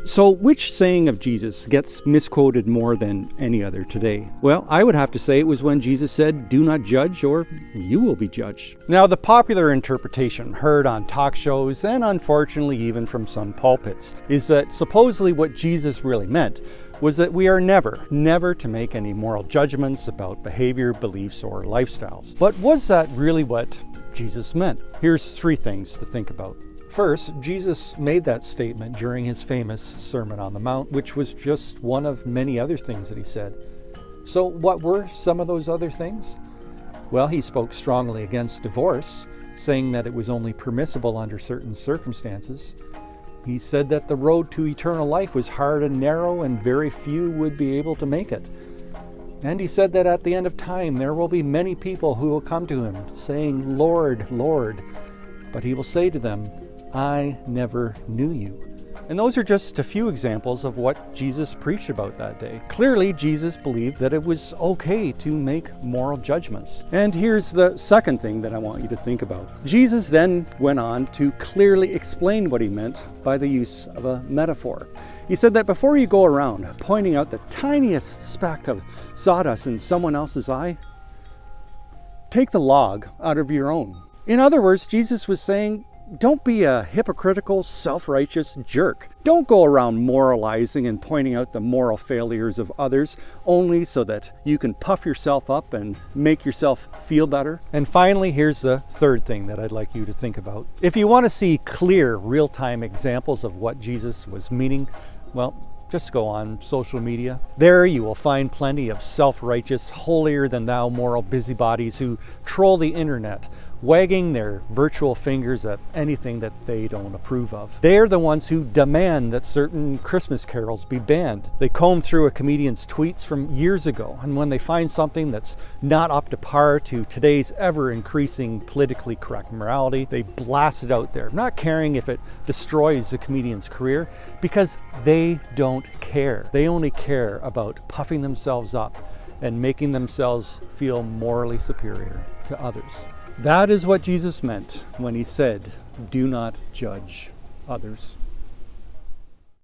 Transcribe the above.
So which saying of Jesus gets misquoted more than any other today? Well, I would have to say it was when Jesus said, "Do not judge or you will be judged." Now, the popular interpretation heard on talk shows and unfortunately even from some pulpits is that supposedly what Jesus really meant was that we are never to make any moral judgments about behavior, beliefs, or lifestyles. But was that really what Jesus meant? Here's 3 things to think about. First, Jesus made that statement during his famous Sermon on the Mount, which was just one of many other things that he said. So what were some of those other things? Well, he spoke strongly against divorce, saying that it was only permissible under certain circumstances. He said that the road to eternal life was hard and narrow and very few would be able to make it. And he said that at the end of time there will be many people who will come to him saying, "Lord, Lord," but he will say to them, "I never knew you." And those are just a few examples of what Jesus preached about that day. Clearly, Jesus believed that it was okay to make moral judgments. And here's the second thing that I want you to think about. Jesus then went on to clearly explain what he meant by the use of a metaphor. He said that before you go around pointing out the tiniest speck of sawdust in someone else's eye, take the log out of your own. In other words, Jesus was saying, don't be a hypocritical, self-righteous jerk. Don't go around moralizing and pointing out the moral failures of others only so that you can puff yourself up and make yourself feel better. And finally, here's the third thing that I'd like you to think about. If you want to see clear, real-time examples of what Jesus was meaning, well, just go on social media. There you will find plenty of self-righteous, holier-than-thou moral busybodies who troll the internet, wagging their virtual fingers at anything that they don't approve of. They're the ones who demand that certain Christmas carols be banned. They comb through a comedian's tweets from years ago, and when they find something that's not up to par to today's ever-increasing politically correct morality, they blast it out there, not caring if it destroys the comedian's career, because they don't care. They only care about puffing themselves up and making themselves feel morally superior to others. That is what Jesus meant when he said, "Do not judge others."